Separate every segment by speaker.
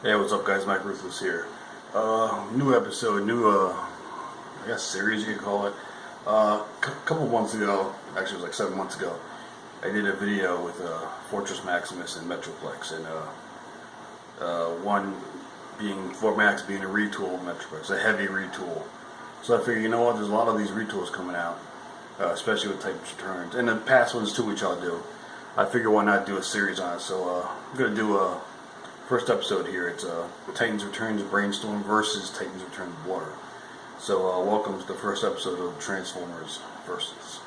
Speaker 1: Hey, what's up, guys? Mike Ruthless here. New episode, I guess series you could call it. Couple months ago, actually it was like 7 months ago, I did a video with Fortress Maximus and Metroplex, and one being Fort Max being a retool of Metroplex, a heavy retool. So I figured, you know what? There's a lot of these retools coming out, especially with Titans Returns, and the past ones too, which I'll do. I figure why not do a series on it. So I'm gonna do a first episode here. It's Titans Returns Brainstorm versus Titans Returns BLURR. So welcome to the first episode of Transformers Versus.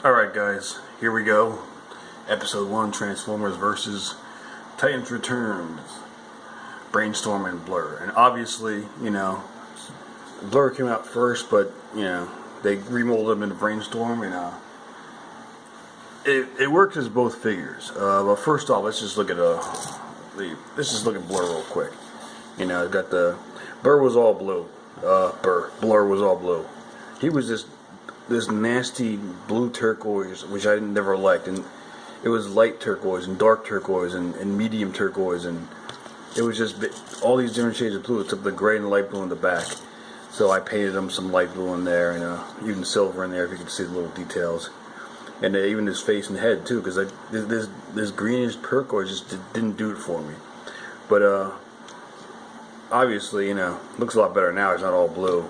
Speaker 1: Alright guys, here we go. Episode 1, Transformers versus Titans Returns Brainstorm and BLURR. And obviously, you know, BLURR came out first, but you know, they remolded them into Brainstorm, and it works as both figures. But first off, let's just look at BLURR real quick. You know, it's got the BLURR was all blue. BLURR was all blue. He was this nasty blue turquoise, which I never liked, and it was light turquoise and dark turquoise and medium turquoise, and it was just all these different shades of blue except the gray and the light blue in the back. So I painted him some light blue in there, and even silver in there if you can see the little details, and even his face and head too, because this greenish turquoise just didn't do it for me. But obviously, you know, looks a lot better now. It's not all blue.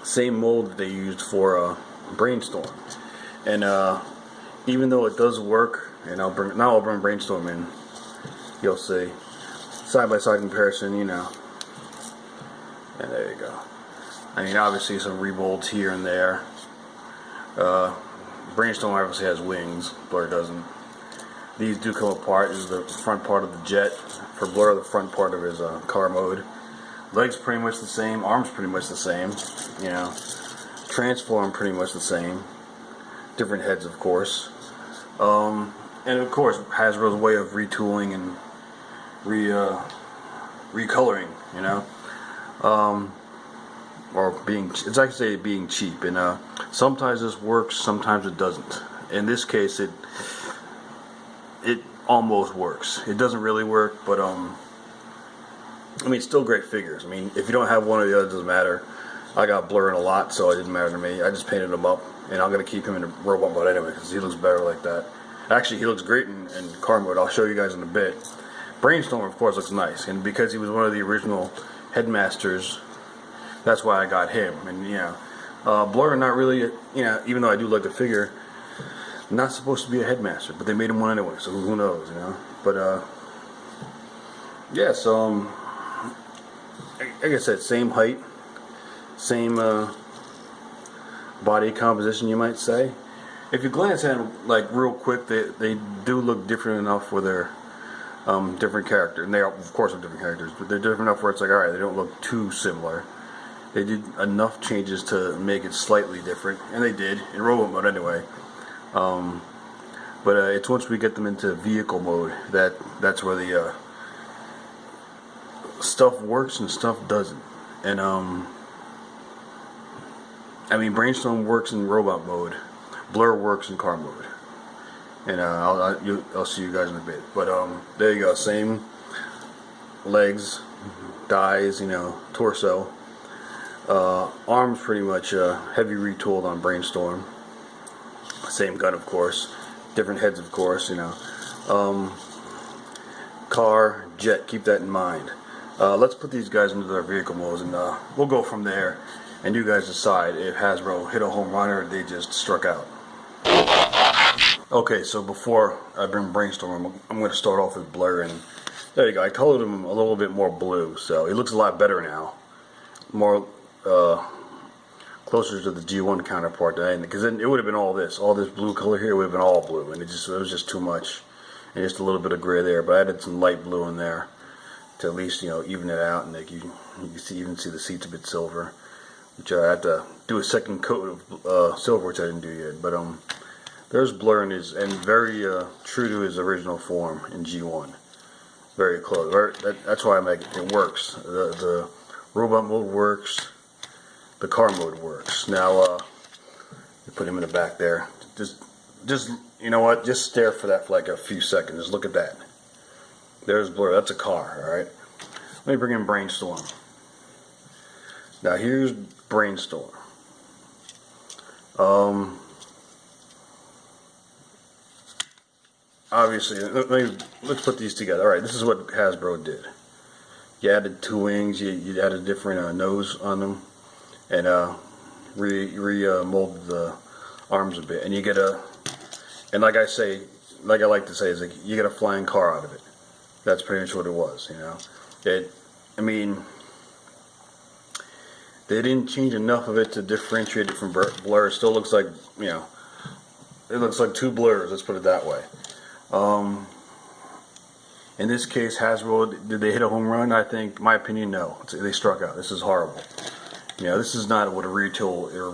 Speaker 1: Same mold that they used for Brainstorm, and even though it does work, and I'll bring Brainstorm in. You'll see side by side comparison, you know. And there you go. I mean, obviously some remolds here and there. Brainstorm obviously has wings. BLURR doesn't. These do come apart. This is the front part of the jet. For BLURR, the front part of his car mode. Legs pretty much the same. Arms pretty much the same. You know, transform pretty much the same. Different heads, of course. And of course, Hasbro's way of retooling and recoloring. You know. Or it's actually being cheap, and sometimes this works, sometimes it doesn't. In this case, it almost works. It doesn't really work, but I mean, still great figures. I mean, if you don't have one or the other, it doesn't matter. I got BLURR in a lot, so it didn't matter to me. I just painted him up, and I'm gonna keep him in a robot mode anyway because he looks better like that. Actually, he looks great in car mode. I'll show you guys in a bit. Brainstorm, of course, looks nice, and because he was one of the original headmasters, that's why I got him. And you know, BLURR not really, you know, even though I do like the figure, not supposed to be a headmaster, but they made him one anyway, so who knows, you know. But yeah, so like I said, same height, same body composition, you might say. If you glance at them like real quick, they do look different enough for their different character, and they are, of course, are different characters, but they're different enough where it's like, alright, they don't look too similar. They did enough changes to make it slightly different, and they did, in robot mode anyway. But it's once we get them into vehicle mode that's where the stuff works and stuff doesn't. And I mean, Brainstorm works in robot mode, BLURR works in car mode. And I'll see you guys in a bit. But there you go. Same legs, thighs, you know, torso. Arms pretty much heavy retooled on Brainstorm. Same gun, of course. Different heads, of course. You know. Car, jet. Keep that in mind. Let's put these guys into their vehicle modes, and we'll go from there. And you guys decide if Hasbro hit a home run or they just struck out. Okay, so before I bring Brainstorm, I'm going to start off with BLURR, and there you go. I colored him a little bit more blue, so he looks a lot better now. More closer to the G1 counterpart than anything, because then it would have been all this blue color here would have been all blue, and it was just too much, and just a little bit of gray there. But I added some light blue in there to at least, you know, even it out, and like you even see the seats a bit silver, which I had to do a second coat of silver, which I didn't do yet. But there's BLURR and very true to his original form in G1. Very close. That's why it works. The robot mode works. The car mode works. Now, put him in the back there. Just you know what? Just stare for that for like a few seconds. Just look at that. There's Blur. That's a car. All right. Let me bring in Brainstorm. Now here's Brainstorm. Obviously, let's put these together. All right, this is what Hasbro did. You added two wings. You added a different nose on them, and molded the arms a bit. And you get and like I like to say, is like you get a flying car out of it. That's pretty much what it was. You know, I mean, they didn't change enough of it to differentiate it from Blur. It still looks like, you know, it looks like two Blurs. Let's put it that way. In this case, Hasbro, did they hit a home run? I think, my opinion, no. They struck out. This is horrible. You know, this is not what a retool or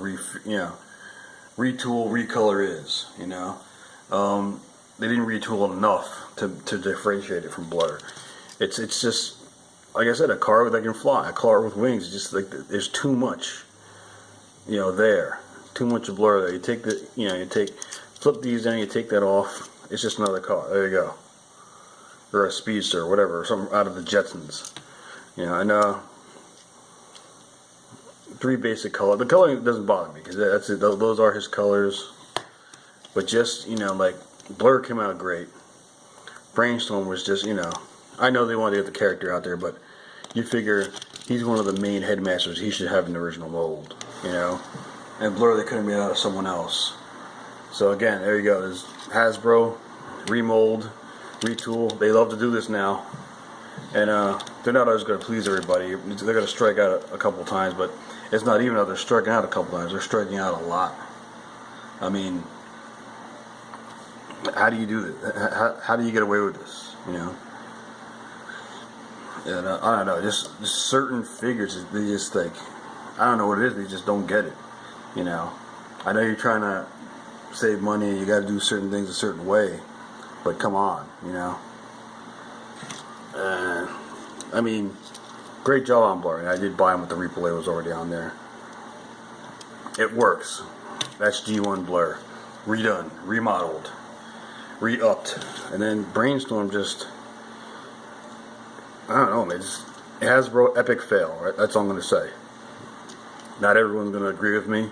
Speaker 1: recolor is. You know, they didn't retool enough to differentiate it from Blur. It's just, like I said, a car that can fly, a car with wings. It's just like there's too much, you know, too much of Blur there. You take flip these down, you take that off. It's just another car. There you go. Or a speedster, or whatever, something out of the Jetsons. You know, and three basic colors. The coloring doesn't bother me because those are his colors. But just, you know, like Blur came out great. Brainstorm was just, you know, I know they wanted to get the character out there, but you figure he's one of the main headmasters. He should have an original mold, you know. And Blur, they could have made out of someone else. So again, there you go. There's Hasbro, remold, retool. They love to do this now, and they're not always going to please everybody. They're going to strike out a couple times, but it's not even that they're striking out a couple times. They're striking out a lot. I mean, how do you do this? How do you get away with this? You know. And I don't know. Just certain figures, they just like, I don't know what it is. They just don't get it. You know. I know you're trying to save money. You got to do certain things a certain way. But come on, you know. I mean, great job on Blur. I did buy them with the replay was already on there. It works. That's G1 Blur. Redone, remodeled, re-upped. And then Brainstorm just, I don't know, man. Hasbro epic fail, right? That's all I'm going to say. Not everyone's going to agree with me.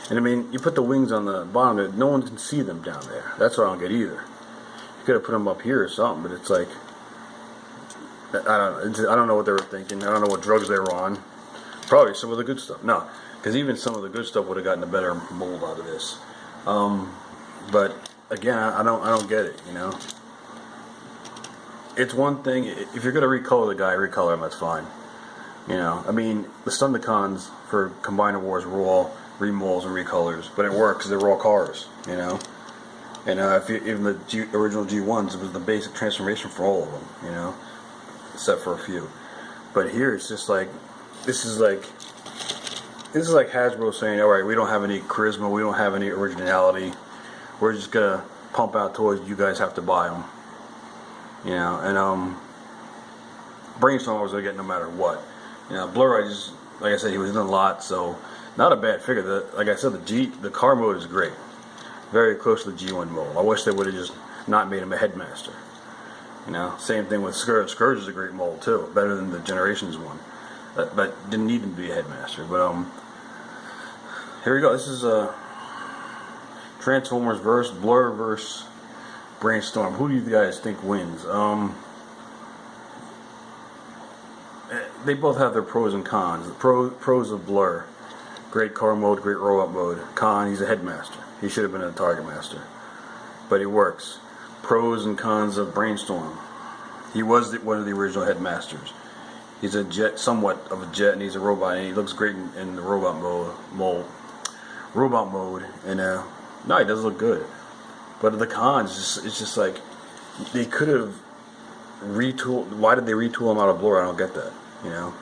Speaker 1: And I mean, you put the wings on the bottom, no one can see them down there. That's what I don't get either. You could have put them up here or something, but it's like, I don't know what they were thinking. I don't know what drugs they were on. Probably some of the good stuff. No, because even some of the good stuff would have gotten a better mold out of this. But again, I don't get it. You know, it's one thing if you're gonna recolor the guy, recolor him. That's fine. You know, I mean, the Stunticons for Combiner Wars were all remolds and recolors, but it works. They're all cars. You know. And even the original G1s, it was the basic transformation for all of them, you know, except for a few. But here it's just like, this is like Hasbro saying, all right, we don't have any charisma, we don't have any originality, we're just gonna pump out toys, you guys have to buy them, you know. And Brainstorm I was gonna get no matter what, you know. Blur, like I said, he was in a lot, so not a bad figure. Like I said, the car mode is great. Very close to the G1 mold. I wish they would have just not made him a headmaster. You know, same thing with Scourge. Scourge is a great mold too, better than the Generations one, but didn't need him to be a headmaster. But here we go. This is Transformers versus Blur versus Brainstorm. Who do you guys think wins? They both have their pros and cons. The pros of Blur: great car mode, great robot mode. Con, he's a headmaster. He should have been a target master, but he works. Pros and cons of Brainstorm: he was one of the original headmasters. He's a jet, somewhat of a jet, and he's a robot, and he looks great in the robot mode. And no, he does look good. But the cons, it's just like they could have retooled. Why did they retool him out of Blur? I don't get that. You know,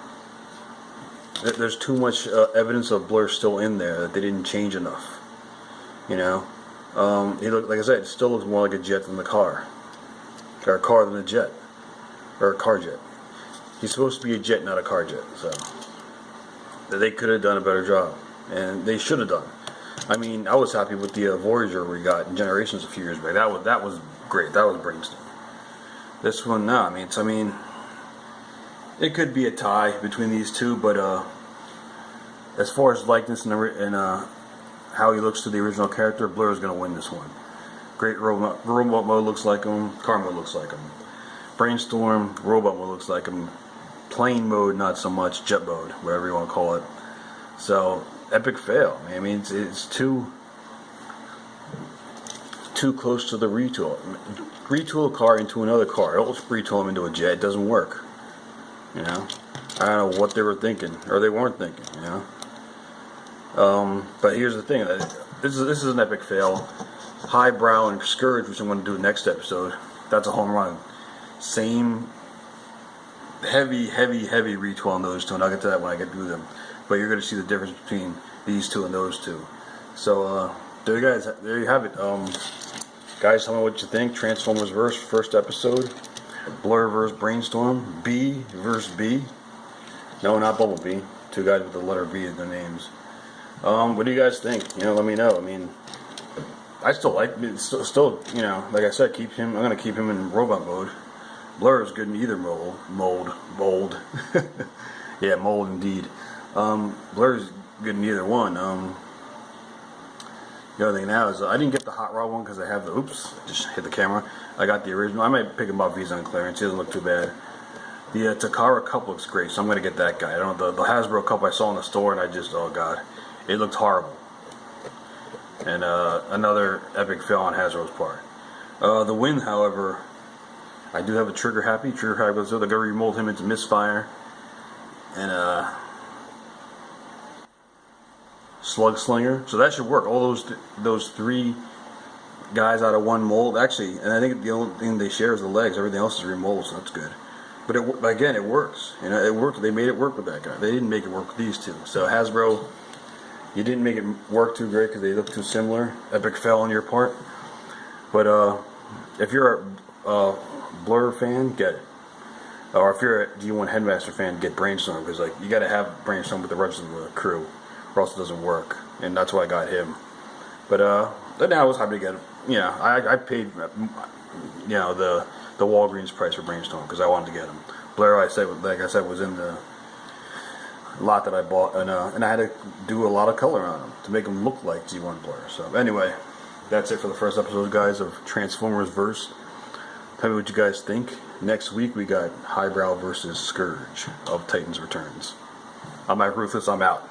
Speaker 1: there's too much evidence of Blur still in there that they didn't change enough. You know, he looked, like I said, it still looks more like a jet than the car, or a car than a jet, or a car jet. He's supposed to be a jet, not a car jet. So they could have done a better job, and they should have done. I mean, I was happy with the Voyager we got in Generations a few years back. That was great. That was Brainstorm. This one, no. I mean, it could be a tie between these two, but as far as likeness and how he looks to the original character, BLURR is going to win this one. Great robot mode looks like him. Car mode looks like him. Brainstorm, robot mode looks like him. Plane mode, not so much. Jet mode, whatever you want to call it. So, epic fail. I mean, it's too close to the retool. Retool a car into another car. Don't retool him into a jet. It doesn't work. You know, I don't know what they were thinking, or they weren't thinking. You know. But here's the thing. This is an epic fail. Highbrow and Scourge, which I'm going to do next episode. That's a home run. Same heavy retool on those two, and I'll get to that when I get to them. But you're going to see the difference between these two and those two. So there you have it. Guys, tell me what you think. Transformers Verse, first episode. BLURR vs. Brainstorm. B versus B. No, not Bumblebee. Two guys with the letter B in their names. What do you guys think? You know, let me know. I mean, I still like it. Still, you know, like I said, keep him. I'm gonna keep him in robot mode. BLURR is good in either mold. Yeah, mold indeed. BLURR is good in either one. The other thing now is I didn't get the Hot Rod one because I have the, oops, just hit the camera. I got the original. I might pick him up if he's on clearance. He doesn't look too bad. The Takara cup looks great, so I'm going to get that guy. I don't know, the Hasbro cup I saw in the store, and I just, oh god, it looked horrible. And another epic fail on Hasbro's part. The Wind, however, I do have a Trigger Happy, so they're going to remold him into Misfire. And Slug Slinger, so that should work. All those three guys out of one mold, actually, and I think the only thing they share is the legs. Everything else is remold, so that's good. But again, it works. You know, it worked. They made it work with that guy. They didn't make it work with these two. So Hasbro, you didn't make it work too great because they look too similar. Epic fail on your part. But if you're a BLURR fan, get it. Or if you're a G1 Headmaster fan, get Brainstorm, because like you got to have Brainstorm with the rest of the crew, or else it doesn't work. And that's why I got him. But then I was happy to get him. You know, I paid you know the Walgreens price for Brainstorm because I wanted to get him. BLURR, like I said, was in the lot that I bought, and I had to do a lot of color on him to make him look like G1 BLURR. So anyway, that's it for the first episode, guys, of Transformers Verse. Tell me what you guys think. Next week we got Highbrow versus Scourge of Titans Returns. I'm Mike Ruthless. I'm out.